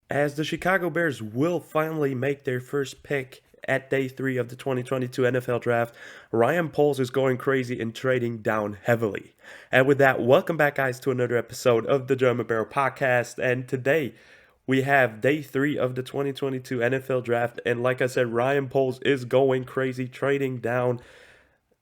as the Chicago Bears will finally make their first pick at day 3 of the 2022 NFL Draft. Ryan Poles is going crazy and trading down heavily. And with that, welcome back, guys, to another episode of the German Barrel Podcast. And today, we have day 3 of the 2022 NFL Draft. And like I said, Ryan Poles is going crazy, trading down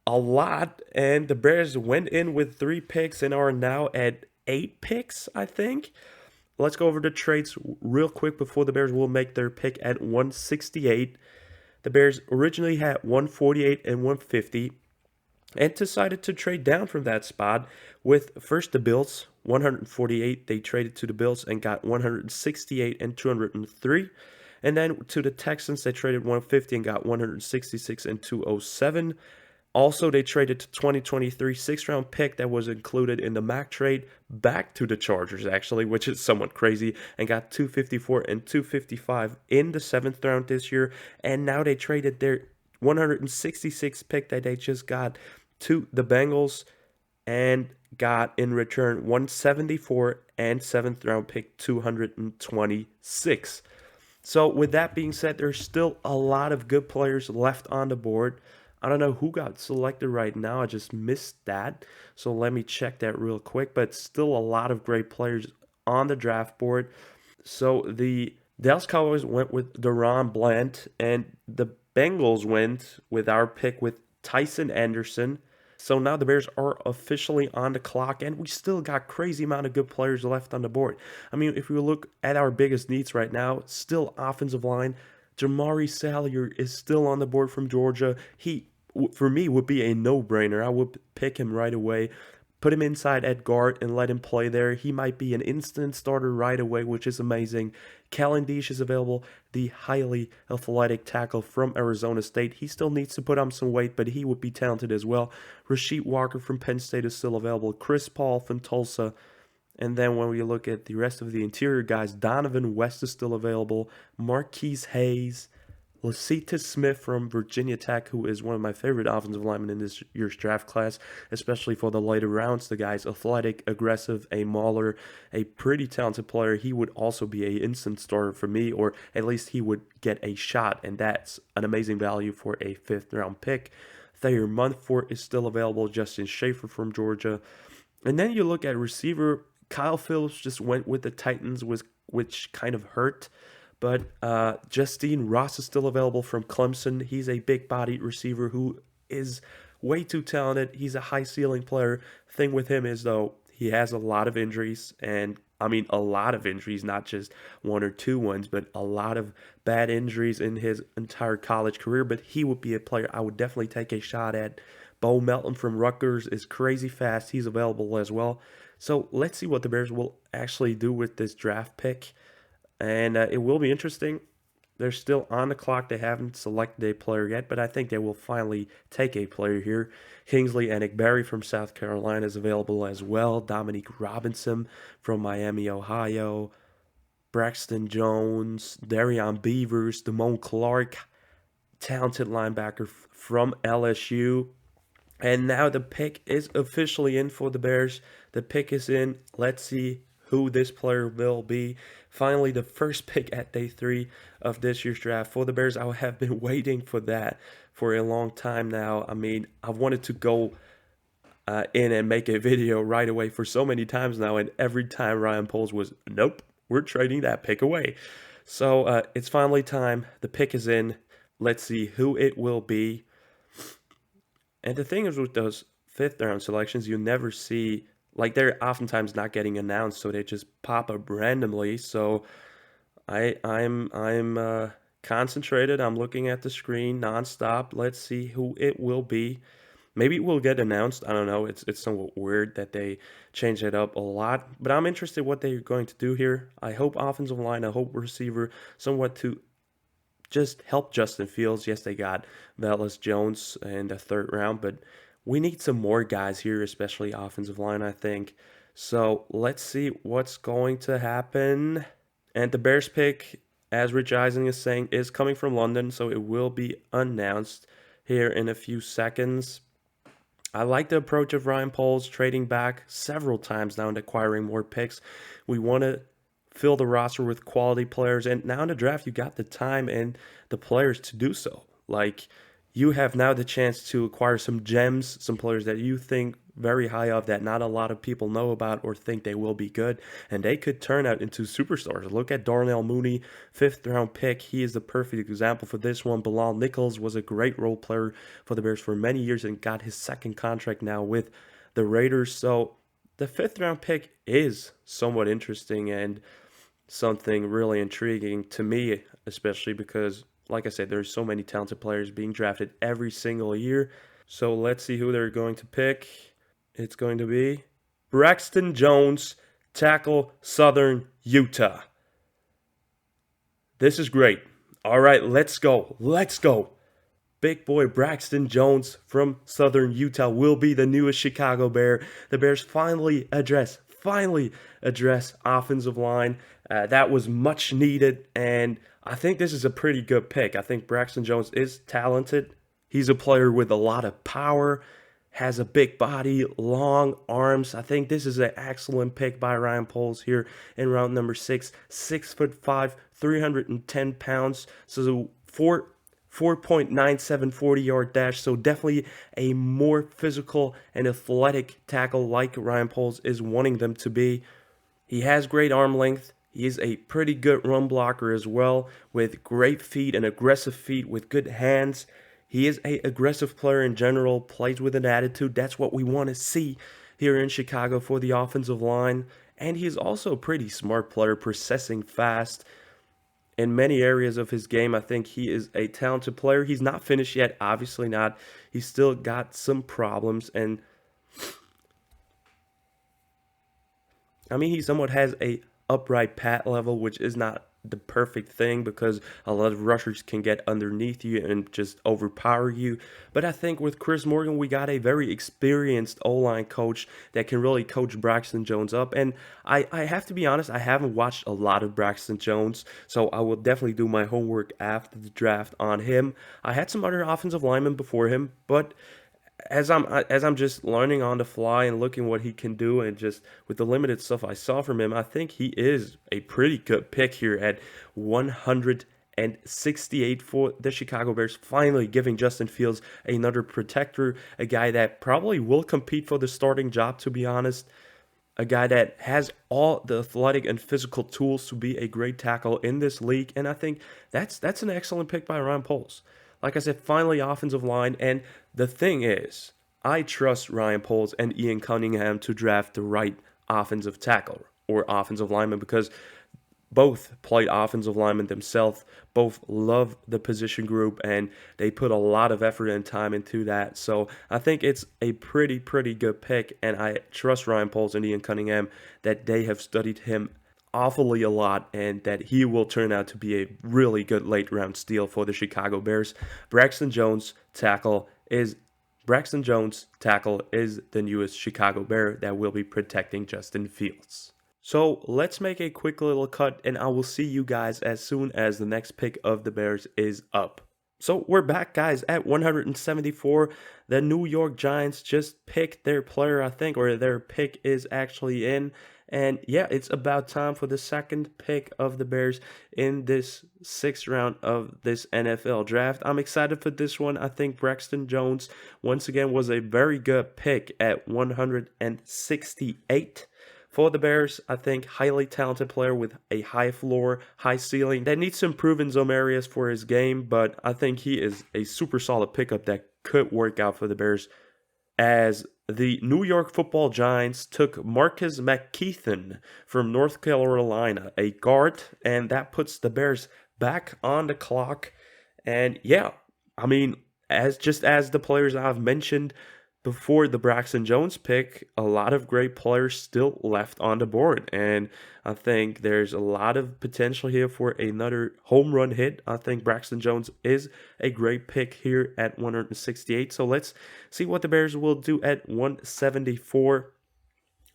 a lot. And the Bears went in with 3 picks and are now at 8 picks, I think. Let's go over the trades real quick before the Bears will make their pick at 168. The Bears originally had 148 and 150 and decided to trade down from that spot with first the Bills, 148. They traded to the Bills and got 168 and 203. And then to the Texans, they traded 150 and got 166 and 207. Also, they traded to 2023 sixth-round pick that was included in the Mac trade back to the Chargers, actually, which is somewhat crazy, and got 254 and 255 in the 7th round this year. And now they traded their 166th pick that they just got to the Bengals and got in return 174 and 7th-round pick 226. So with that being said, there's still a lot of good players left on the board. I don't know who got selected right now. I just missed that. So let me check that real quick. But still a lot of great players on the draft board. So the Dallas Cowboys went with Deron Bland. And the Bengals went with our pick with Tyson Anderson. So now the Bears are officially on the clock. And we still got crazy amount of good players left on the board. I mean, if we look at our biggest needs right now, still offensive line. Jamari Salyer is still on the board from Georgia. He, for me, would be a no-brainer. I would pick him right away, put him inside at guard and let him play there. He might be an instant starter right away, which is amazing. Calendish is available, the highly athletic tackle from Arizona State. He still needs to put on some weight, but he would be talented as well. Rasheed Walker from Penn State is still available. Chris Paul from Tulsa. And then when we look at the rest of the interior guys, Donovan West is still available. Marquise Hayes, Lasita Smith from Virginia Tech, who is one of my favorite offensive linemen in this year's draft class, especially for the later rounds. The guy's athletic, aggressive, a mauler, a pretty talented player. He would also be an instant starter for me, or at least he would get a shot, and that's an amazing value for a 5th-round pick. Thayer Munford is still available. Justin Schaefer from Georgia. And then you look at receiver. Kyle Phillips just went with the Titans, which kind of hurt. But Justine Ross is still available from Clemson. He's a big-bodied receiver who is way too talented. He's a high-ceiling player. Thing with him is, though, he has a lot of injuries. And, I mean, a lot of injuries, not just 1 or 2 ones, but a lot of bad injuries in his entire college career. But he would be a player I would definitely take a shot at. Bo Melton from Rutgers is crazy fast. He's available as well. So let's see what the Bears will actually do with this draft pick. And it will be interesting. They're still on the clock. They haven't selected a player yet, but I think they will finally take a player here. Kingsley Enikberry from South Carolina is available as well. Dominique Robinson from Miami, Ohio. Braxton Jones, Darian Beavers, Damone Clark, talented linebacker from LSU. And now the pick is officially in for the Bears. The pick is in. Let's see who this player will be. Finally, the first pick at day 3 of this year's draft for the Bears. I have been waiting for that for a long time now. I mean, I've wanted to go in and make a video right away for so many times now, and every time Ryan Poles was, nope, we're trading that pick away. So it's finally time. The pick is in. Let's see who it will be. And the thing is with those 5th-round selections, you never see, like, they're oftentimes not getting announced, so they just pop up randomly. So I'm concentrated. I'm looking at the screen nonstop. Let's see who it will be. Maybe it will get announced. I don't know. It's somewhat weird that they change it up a lot. But I'm interested what they're going to do here. I hope offensive line, I hope receiver, somewhat to just help Justin Fields. Yes, they got Velus Jones in the 3rd round, but we need some more guys here, especially offensive line, I think. So let's see what's going to happen. And the Bears pick, as Rich Eisen is saying, is coming from London, so it will be announced here in a few seconds. I like the approach of Ryan Poles, trading back several times now and acquiring more picks. We want to fill the roster with quality players. And now in the draft, you got the time and the players to do so. Like, you have now the chance to acquire some gems, some players that you think very high of that not a lot of people know about or think they will be good, and they could turn out into superstars. Look at Darnell Mooney, 5th-round pick. He is the perfect example for this one. Bilal Nichols was a great role player for the Bears for many years and got his second contract now with the Raiders. So the 5th-round pick is somewhat interesting and something really intriguing to me, especially because, like I said, there's so many talented players being drafted every single year. So let's see who they're going to pick. It's going to be Braxton Jones, tackle, Southern Utah. This is great. All right, let's go. Let's go. Big boy Braxton Jones from Southern Utah will be the newest Chicago Bear. The Bears finally address offensive line. That was much needed, and I think this is a pretty good pick. I think Braxton Jones is talented. He's a player with a lot of power, has a big body, long arms. I think this is an excellent pick by Ryan Poles here in round number 6. 6'5", 310 pounds. So 4.97 40-yard dash. So definitely a more physical and athletic tackle like Ryan Poles is wanting them to be. He has great arm length. He is a pretty good run blocker as well, with great feet and aggressive feet with good hands. He is an aggressive player in general, plays with an attitude. That's what we want to see here in Chicago for the offensive line. And he is also a pretty smart player, processing fast in many areas of his game. I think he is a talented player. He's not finished yet, obviously not. He's still got some problems, and I mean, he somewhat has a upright pat level, which is not the perfect thing because a lot of rushers can get underneath you and just overpower you. But I think with Chris Morgan, we got a very experienced O-line coach that can really coach Braxton Jones up. And I have to be honest, I haven't watched a lot of Braxton Jones, so I will definitely do my homework after the draft on him. I had some other offensive linemen before him, but as I'm just learning on the fly and looking what he can do, and just with the limited stuff I saw from him, I think he is a pretty good pick here at 168 for the Chicago Bears, finally giving Justin Fields another protector, a guy that probably will compete for the starting job, to be honest. A guy that has all the athletic and physical tools to be a great tackle in this league, and I think that's an excellent pick by Ryan Poles. Like I said, finally offensive line, and the thing is, I trust Ryan Poles and Ian Cunningham to draft the right offensive tackle or offensive lineman because both played offensive linemen themselves, both love the position group, and they put a lot of effort and time into that. So I think it's a pretty good pick, and I trust Ryan Poles and Ian Cunningham that they have studied him awfully a lot and that he will turn out to be a really good late round steal for the Chicago Bears. Braxton Jones tackle is the newest Chicago Bear that will be protecting Justin Fields. So let's make a quick little cut, and I will see you guys as soon as the next pick of the Bears is up. So we're back, guys, at 174. The New York Giants just picked their player, I think, or their pick is actually in. And yeah, it's about time for the second pick of the Bears in this 6th round of this NFL draft. I'm excited for this one. I think Braxton Jones, once again, was a very good pick at 168. For the Bears, I think highly talented player with a high floor, high ceiling that needs to improve in some areas for his game, but I think he is a super solid pickup that could work out for the Bears, as the New York Football Giants took Marcus McKeithen from North Carolina, a guard, and that puts the Bears back on the clock. And yeah, I mean, as the players I've mentioned before the Braxton Jones pick, a lot of great players still left on the board. And I think there's a lot of potential here for another home run hit. I think Braxton Jones is a great pick here at 168. So let's see what the Bears will do at 174.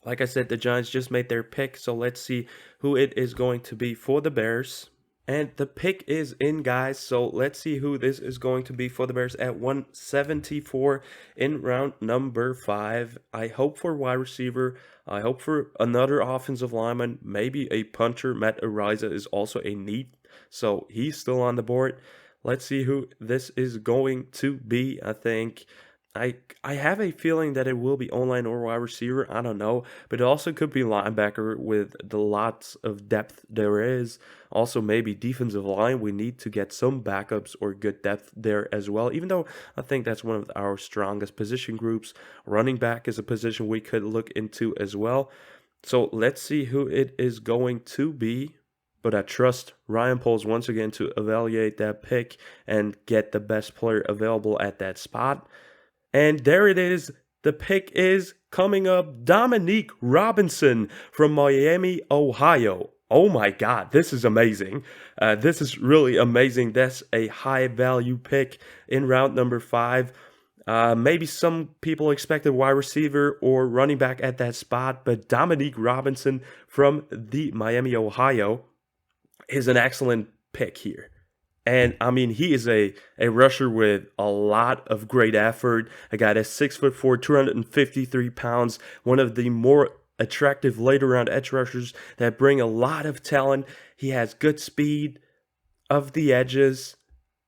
Like I said, the Giants just made their pick. So let's see who it is going to be for the Bears. And the pick is in, guys. So let's see who this is going to be for the Bears at 174 in round number 5. I hope for wide receiver. I hope for another offensive lineman, maybe a punter. Matt Ariza is also a need, so he's still on the board. Let's see who this is going to be. I have a feeling that it will be online or wide receiver. I don't know, but it also could be linebacker with the lots of depth there is. Also, maybe defensive line. We need to get some backups or good depth there as well. Even though I think that's one of our strongest position groups. Running back is a position we could look into as well. So let's see who it is going to be. But I trust Ryan Poles once again to evaluate that pick and get the best player available at that spot. And there it is. The pick is coming up. Dominique Robinson from Miami, Ohio. Oh my God, this is amazing. This is really amazing. That's a high value pick in round number 5. Maybe some people expected wide receiver or running back at that spot, but Dominique Robinson from the Miami, Ohio is an excellent pick here. And I mean, he is a rusher with a lot of great effort. A guy that's 6'4", 253 pounds, one of the more attractive later round edge rushers that bring a lot of talent. He has good speed of the edges,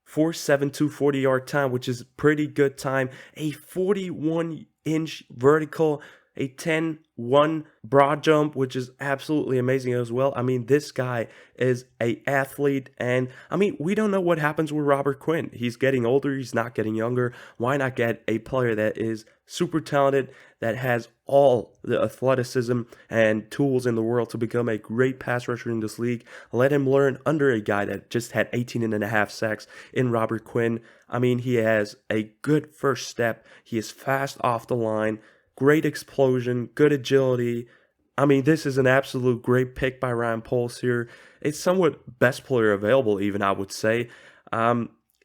4.72 40-yard time, which is pretty good time. A 41-inch vertical, a 10-1 broad jump, which is absolutely amazing as well. I mean, this guy is an athlete, and I mean, we don't know what happens with Robert Quinn. He's getting older, he's not getting younger. Why not get a player that is super talented, that has all the athleticism and tools in the world to become a great pass rusher in this league? Let him learn under a guy that just had 18.5 sacks in Robert Quinn. I mean, he has a good first step. He is fast off the line. Great explosion, good agility. I mean, this is an absolute great pick by Ryan Poles here. It's somewhat best player available even, I would say.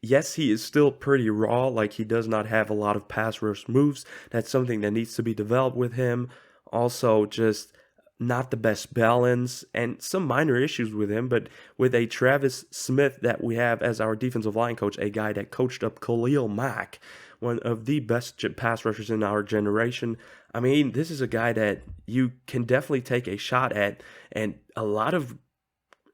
Yes, he is still pretty raw, like he does not have a lot of pass rush moves. That's something that needs to be developed with him. Also, just not the best balance and some minor issues with him, but with a Travis Smith that we have as our defensive line coach, a guy that coached up Khalil Mack, one of the best pass rushers in our generation. I mean, this is a guy that you can definitely take a shot at, and a lot of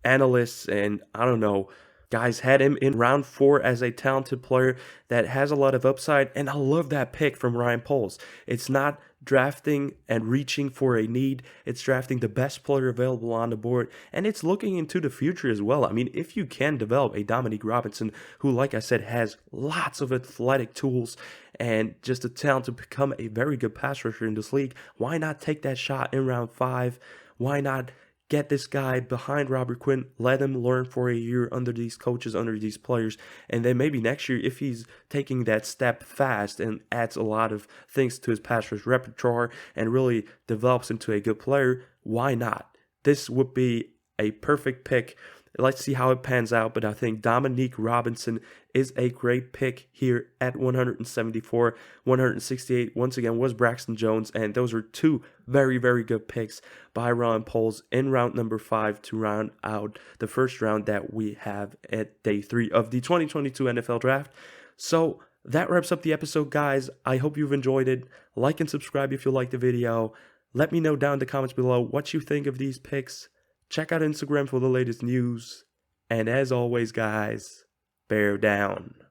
analysts and I don't know, guys had him in round 4 as a talented player that has a lot of upside, and I love that pick from Ryan Poles. It's not drafting and reaching for a need, it's drafting the best player available on the board, and it's looking into the future as well. I mean, if you can develop a Dominique Robinson who, like I said, has lots of athletic tools and just a talent to become a very good pass rusher in this league, why not take that shot in round 5? Why not get this guy behind Robert Quinn, let him learn for a year under these coaches, under these players, and then maybe next year, if he's taking that step fast and adds a lot of things to his pass rush repertoire and really develops into a good player, why not? This would be a perfect pick. Let's see how it pans out, but I think Dominique Robinson is a great pick here at 174. 168, once again, was Braxton Jones, and those are two very, very good picks by Ryan Poles in round number 5 to round out the first round that we have at day 3 of the 2022 NFL Draft. So that wraps up the episode, guys. I hope you've enjoyed it. Like and subscribe if you liked the video. Let me know down in the comments below what you think of these picks. Check out Instagram for the latest news. And as always, guys, bear down.